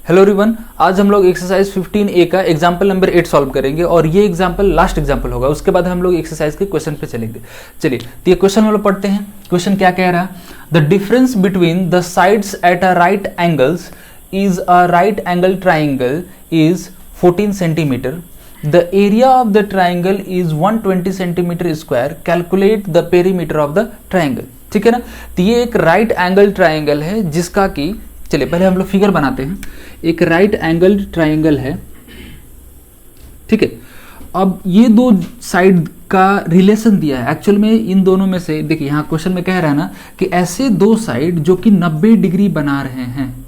Hello everyone, आज हम लोग एक्सरसाइज 15A का एग्जाम्पल नंबर 8 सॉल्व करेंगे और ये एग्जाम्पल लास्ट एग्जाम्पल होगा। उसके बाद हम लोग एक्सरसाइज के क्वेश्चन पे चलेंगे। चलिए तो ये क्वेश्चन हम लोग पढ़ते हैं। क्वेश्चन क्या कह रहा है? The difference between the sides at a right angles is a right angle triangle is 14 centimetre. The area of the triangle is 120 centimetre square. Calculate the perimeter of the triangle. ठीक है ना। तो ये एक राइट एंगल ट्राइंगल है जिसका कि, चलिए पहले हम लोग फिगर बनाते हैं। एक राइट एंगल ट्राइंगल है, ठीक है। अब ये दो साइड का रिलेशन दिया है। एक्चुअल में इन दोनों में से देखिए, यहां क्वेश्चन में कह रहा है ना कि ऐसे दो साइड जो कि 90 डिग्री बना रहे हैं,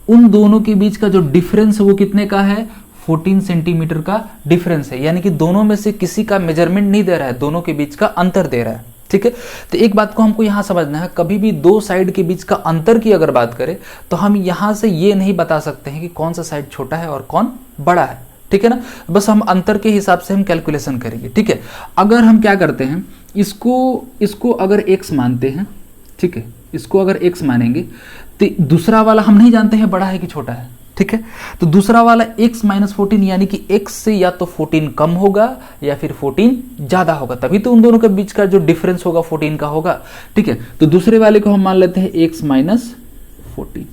उन दोनों के बीच का जो डिफरेंस है वो कितने का है? 14 सेंटीमीटर का डिफरेंस है। यानी कि दोनों में से किसी का मेजरमेंट नहीं दे रहा है, दोनों के बीच का अंतर दे रहा है। ठीक है। तो एक बात को हमको यहां समझना है, कभी भी दो साइड के बीच का अंतर की अगर बात करें तो हम यहां से ये नहीं बता सकते हैं कि कौन सा साइड छोटा है और कौन बड़ा है। ठीक है ना। बस हम अंतर के हिसाब से हम कैलकुलेशन करेंगे। ठीक है। अगर हम क्या करते हैं, इसको अगर x मानते हैं, ठीक है, इसको अगर x मानेंगे तो दूसरा वाला हम नहीं जानते हैं बड़ा है कि छोटा है। ठीक है। तो दूसरा वाला x माइनस 14 यानी कि x से या तो 14 कम होगा या फिर 14 ज्यादा होगा, तभी तो उन दोनों के बीच का जो डिफरेंस होगा 14 का होगा। ठीक है। तो दूसरे वाले को हम मान लेते हैं x माइनस 14।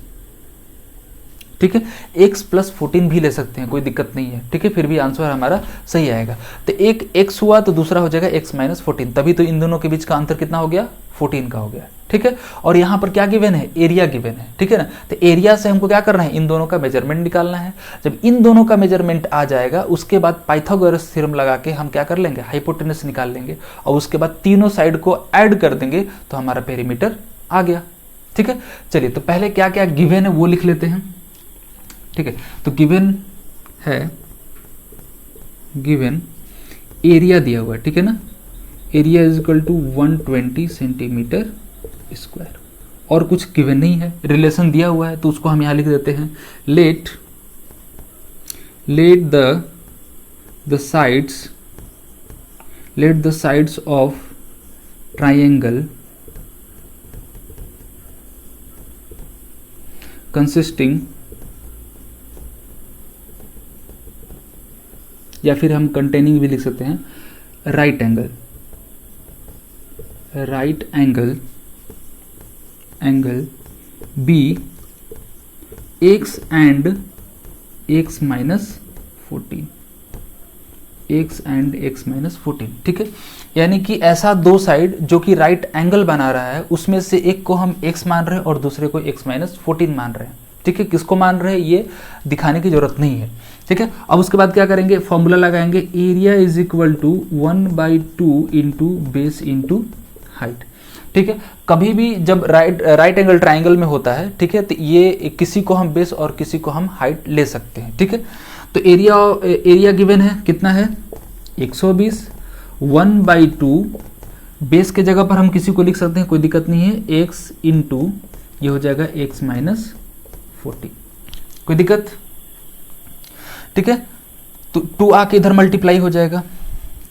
ठीक है। x प्लस 14 भी ले सकते हैं, कोई दिक्कत नहीं है। ठीक है। फिर भी आंसर हमारा सही आएगा। तो एक x हुआ तो दूसरा हो जाएगा x माइनस 14, तभी तो इन दोनों के बीच का अंतर कितना हो गया? 14 का हो गया। ठीक है। और यहां पर क्या गिवन है? एरिया गिवन है। ठीक है ना। तो एरिया से हमको क्या करना है? इन दोनों का मेजरमेंट निकालना है। जब इन दोनों का मेजरमेंट आ जाएगा उसके बाद पाइथागोरस थ्योरम लगा के हम क्या कर लेंगे? हाइपोटेनस निकाल लेंगे और उसके बाद तीनों साइड को ऐड कर देंगे तो हमारा पेरीमीटर आ गया। ठीक है। चलिए तो पहले क्या क्या गिवन है वो लिख लेते हैं। ठीक है। तो गिवन है, गिवन एरिया दिया हुआ है। ठीक है ना। Area is equal to 120 centimetre square, और कुछ गिवन नहीं है, रिलेशन दिया हुआ है तो उसको हम यहां लिख देते हैं। Let the sides of triangle consisting, या फिर हम कंटेनिंग भी लिख सकते हैं, right angle be x and x minus 14, x and x minus 14। ठीक है। यानी कि ऐसा दो साइड जो कि राइट एंगल बना रहा है उसमें से एक को हम x मान रहे हैं और दूसरे को x माइनस 14 मान रहे हैं। ठीक है। किसको मान रहे हैं ये दिखाने की जरूरत नहीं है। ठीक है। अब उसके बाद क्या करेंगे? फॉर्मूला लगाएंगे। Area is equal to 1/2 into base into height. ठीक है। कभी भी जब राइट एंगल ट्राइंगल में होता है, ठीक है, तो ये किसी को हम बेस और किसी को हम हाइट ले सकते हैं। ठीक है। तो एरिया गिवन है, कितना है? 120। 1/2 बेस के जगह पर हम किसी को लिख सकते हैं, कोई दिक्कत नहीं है, x इंटू ये हो जाएगा x माइनस 40। कोई दिक्कत? ठीक है। तो 2 आके इधर मल्टीप्लाई हो जाएगा।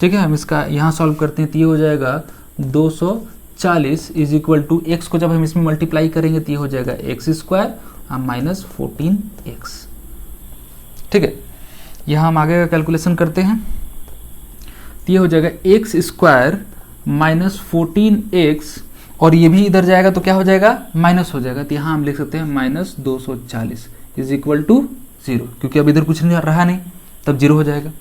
ठीक है। हम इसका यहां सॉल्व करते हैं तो ये हो जाएगा 240 इज इक्वल टू एक्स को जब हम इसमें मल्टीप्लाई करेंगे तो ये हो जाएगा एक्स स्क्वायर माइनस 14x। ठीक है। यहां हम आगे का कैलकुलेशन करते हैं तो ये हो जाएगा एक्स स्क्वायर माइनस 14x, और ये भी इधर जाएगा तो क्या हो जाएगा? माइनस हो जाएगा। तो यहां हम लिख सकते हैं माइनस 240 इज इक्वल टू 0, क्योंकि अब इधर कुछ नहीं रहा नहीं, तब 0 हो जाएगा।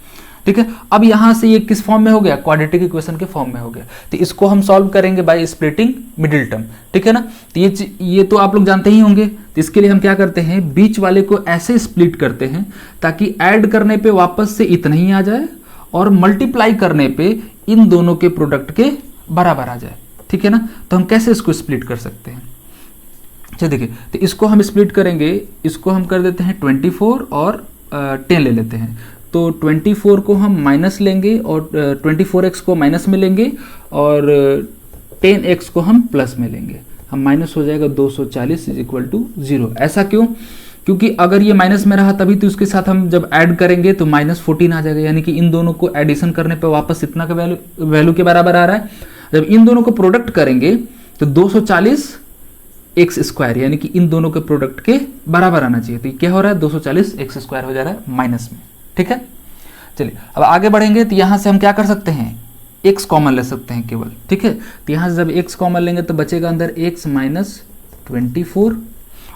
ठीक है। अब यहां से ये किस फॉर्म में हो गया? क्वाड्रेटिक इक्वेशन के फॉर्म में हो गया। तो इसको हम सॉल्व करेंगे बाय स्प्लिटिंग मिडिल टर्म। ठीक है ना। तो ये तो आप लोग जानते ही होंगे। तो इसके लिए हम क्या करते हैं? बीच वाले को ऐसे स्प्लिट करते हैं ताकि ऐड करने पे वापस से इतना ही आ जाए और मल्टीप्लाई करने पे इन दोनों के प्रोडक्ट के बराबर आ जाए। ठीक है ना। तो हम कैसे इसको स्प्लिट कर सकते हैं? चलिए देखिए, तो इसको हम स्प्लिट करेंगे, इसको हम कर देते हैं 24 और 10 ले लेते हैं। तो 24 को हम माइनस लेंगे और 24x को माइनस में लेंगे और 10x को हम प्लस में लेंगे। हम माइनस हो जाएगा 240 इज इक्वल टू 0। ऐसा क्यों? क्योंकि अगर ये माइनस में रहा तभी तो उसके साथ हम जब ऐड करेंगे तो माइनस 14 आ जाएगा। यानी कि इन दोनों को एडिशन करने पे वापस इतना का वैल्यू के बराबर आ रहा है। जब इन दोनों को प्रोडक्ट करेंगे तो 240 एक्स स्क्वायर, यानी कि इन दोनों के प्रोडक्ट के बराबर आना चाहिए। तो क्या हो रहा है 240 एक्स स्क्वायर हो जा रहा है माइनस में। ठीक है, चलिए अब आगे बढ़ेंगे। तो यहां से हम क्या कर सकते हैं, एक्स कॉमन ले सकते हैं केवल। ठीक है, तो यहां से जब एक्स कॉमन लेंगे तो बचेगा अंदर एक्स माइनस 24,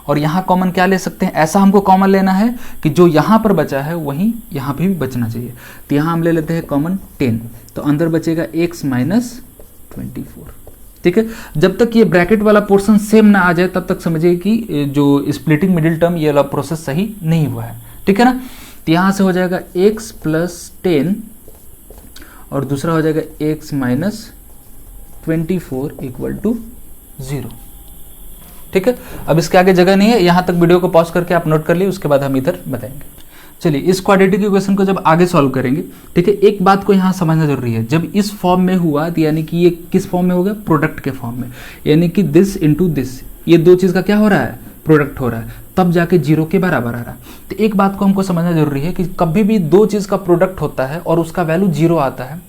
और यहाँ कॉमन क्या ले सकते हैं, ऐसा हमको कॉमन लेना है कि जो यहाँ पर बचा है वहीं यहाँ भी बचना चाहिए। तो यहाँ हम ले लेते हैं कॉमन 10, तो अंदर बचेगा x माइनस 24। ठीक है, जब तक ये ब्रैकेट वाला पोर्शन सेम ना आ जाए तब तक समझिए कि जो स्प्लिटिंग मिडिल टर्म ये वाला प्रोसेस सही नहीं हुआ है। ठीक है ना, तो यहाँ से हो जाएगा x प्लस 10 और दूसरा हो जाएगा x माइनस 24 इक्वल टू 0। ठीक है, अब इसके आगे जगह नहीं है, यहां तक वीडियो को पॉज करके आप नोट कर लिए, उसके बाद हम इधर बताएंगे। चलिए इस क्वाड्रेटिक इक्वेशन को जब आगे सॉल्व करेंगे, ठीक है, एक बात को यहां समझना जरूरी है। जब इस फॉर्म में हुआ तो यानी कि ये किस फॉर्म में हो गया, प्रोडक्ट के फॉर्म में, यानी कि दिस इंटू दिस, ये दो चीज का क्या हो रहा है, प्रोडक्ट हो रहा है, तब जाके 0 के बराबर आ रहा है। तो एक बात को हमको समझना जरूरी है कि कभी भी दो चीज का प्रोडक्ट होता है और उसका वैल्यू 0 आता है,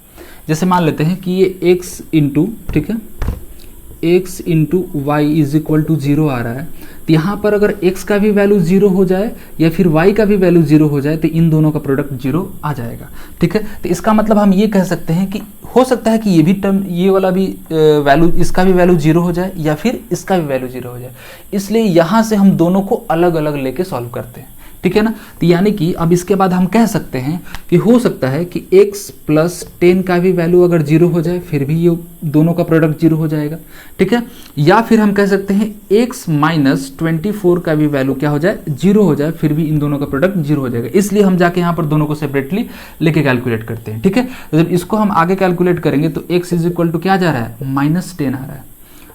जैसे मान लेते हैं कि ये x इंटू, ठीक है, x into y is equal to 0 आ रहा है, तो यहाँ पर अगर x का भी वैल्यू 0 हो जाए या फिर y का भी वैल्यू 0 हो जाए तो इन दोनों का प्रोडक्ट 0 आ जाएगा। ठीक है, तो इसका मतलब हम ये कह सकते हैं कि हो सकता है कि ये भी टर्म, ये वाला भी वैल्यू, इसका भी वैल्यू 0 हो जाए या फिर इसका भी वैल्यू 0 हो जाए, इसलिए यहाँ से हम दोनों को अलग अलग लेके सॉल्व करते हैं। ठीक है ना, तो यानी कि अब इसके बाद हम कह सकते हैं कि हो सकता है कि x प्लस 10 का भी वैल्यू अगर 0 हो जाए फिर भी ये दोनों का प्रोडक्ट 0 हो जाएगा। ठीक है, या फिर हम कह सकते हैं x माइनस 24 का भी वैल्यू क्या हो जाए, 0 हो जाए, फिर भी इन दोनों का प्रोडक्ट 0 हो जाएगा। इसलिए हम जाके यहाँ पर दोनों को सेपरेटली लेके कैलकुलेट करते हैं। ठीक है, तो जब इसको हम आगे कैलकुलेट करेंगे तो x इज इक्वल टू क्या जा रहा है, माइनस 10 आ रहा है।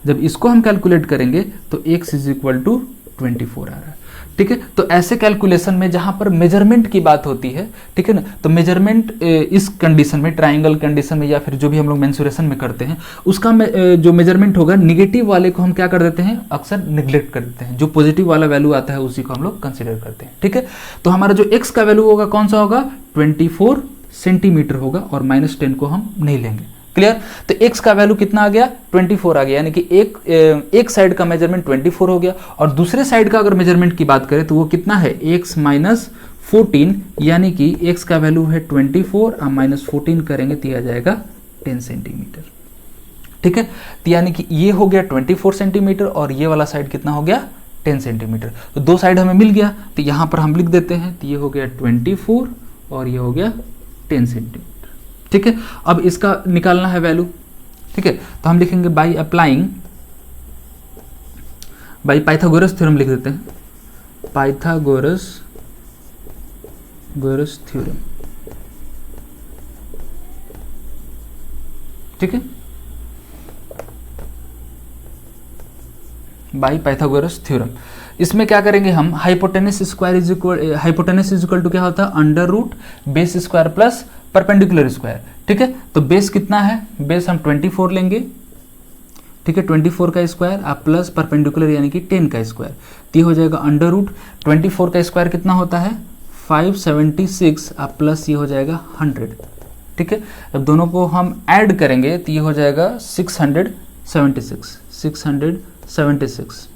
जब इसको हम कैलकुलेट करेंगे तो x इज इक्वल टू 24 आ रहा है। ठीक है, तो ऐसे कैलकुलेशन में जहां पर मेजरमेंट की बात होती है, ठीक है ना, तो मेजरमेंट इस कंडीशन में, ट्रायंगल कंडीशन में या फिर जो भी हम लोग मेंसुरेशन में करते हैं, उसका जो मेजरमेंट होगा निगेटिव वाले को हम क्या कर देते हैं, अक्सर निग्लेक्ट कर देते हैं। जो पॉजिटिव वाला वैल्यू आता है उसी को हम लोग कंसिडर करते हैं। ठीक है, तो हमारा जो एक्स का वैल्यू होगा कौन सा होगा, 24 सेंटीमीटर होगा, और माइनस 10 को हम नहीं लेंगे। क्लियर, तो x का वैल्यू कितना आ गया, 24 आ गया, यानी कि एक साइड का मेजरमेंट 24 हो गया, और दूसरे साइड का अगर मेजरमेंट की बात करें तो वो कितना है, x माइनस 14, यानी कि x का वैल्यू है 24 और माइनस 14 करेंगे तो आ जाएगा 10 सेंटीमीटर। ठीक है, तो यानी कि ये हो गया 24 सेंटीमीटर और ये वाला साइड कितना हो गया, 10 सेंटीमीटर। तो दो साइड हमें मिल गया, तो यहां पर हम लिख देते हैं, तो ये हो गया 24 और ये हो गया 10 सेंटीमीटर। ठीक है, अब इसका निकालना है वैल्यू। ठीक है, तो हम लिखेंगे by applying, by Pythagoras theorem लिख देते हैं, पाइथागोरस थ्योरम। ठीक है, बाय पाइथागोरस थ्योरम। इसमें क्या करेंगे हम, hypotenuse square is equal to क्या होता है, under root base square plus perpendicular square. ठीक है, तो बेस कितना है, बेस हम 24 लेंगे। ठीक है, 24 का स्क्वायर आप प्लस परपेंडिकुलर यानी कि 10 का स्क्वायर, तो ये हो जाएगा अंडर रूट 24 का स्क्वायर कितना होता है 576, आप प्लस ये हो जाएगा 100। ठीक है, अब दोनों को हम ऐड करेंगे तो ये हो जाएगा 676।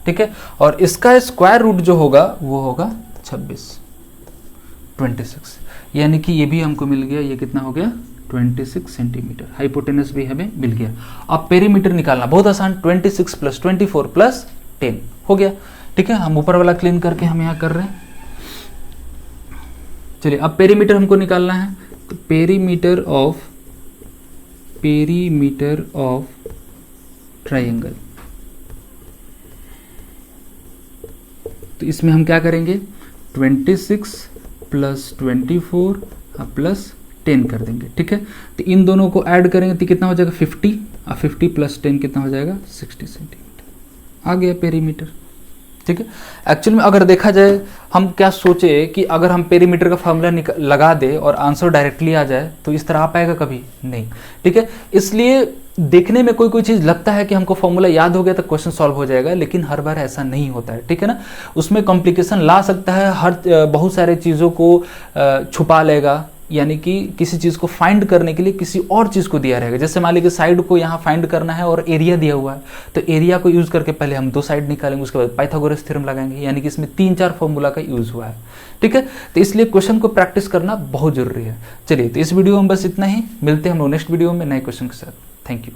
ठीक है, और इसका स्क्वायर रूट जो होगा वो होगा 26, यानी कि ये भी हमको मिल गया, ये कितना हो गया 26 सेंटीमीटर। हाइपोटेनस भी हमें मिल गया। अब पेरीमीटर निकालना बहुत आसान, 26 प्लस 24 प्लस 10 हो गया। ठीक है, हम ऊपर वाला क्लीन करके हम यहाँ कर रहे हैं। चलिए अब पेरीमीटर हमको निकालना है, तो पेरीमीटर ऑफ ट्राइंगल, तो इसमें हम क्या करेंगे, 26 प्लस 24 प्लस 10 कर देंगे। ठीक है, तो इन दोनों को ऐड करेंगे तो कितना हो जाएगा 50, और 50 प्लस 10 कितना हो जाएगा 60 सेंटीमीटर। आ गया पेरीमीटर। ठीक है, एक्चुअली में अगर देखा जाए, हम क्या सोचे कि अगर हम पेरीमीटर का फॉर्मूला लगा दे और आंसर डायरेक्टली आ जाए तो इस तरह आ पाएगा, कभी नहीं। ठीक है, इसलिए देखने में कोई चीज लगता है कि हमको फॉर्मूला याद हो गया तो क्वेश्चन सॉल्व हो जाएगा, लेकिन हर बार ऐसा नहीं होता है। ठीक है ना, उसमें कॉम्प्लिकेशन ला सकता है, बहुत सारे चीजों को छुपा लेगा। यानी कि किसी चीज़ को फाइंड करने के लिए किसी और चीज़ को दिया रहेगा। जैसे मान लीजिए साइड को यहाँ फाइंड करना है और एरिया दिया हुआ है, तो एरिया को यूज़ करके पहले हम 2 साइड निकालेंगे, उसके बाद पाइथागोरस थ्योरम लगाएंगे, यानी कि इसमें 3-4 फॉर्मूला का यूज़ हुआ है। ठीक है, तो इसलिए क्वेश्चन को प्रैक्टिस करना बहुत जरूरी है। चलिए, तो इस वीडियो में बस इतना ही, मिलते हैं हम लोग नेक्स्ट वीडियो में नए क्वेश्चन के साथ। Thank you.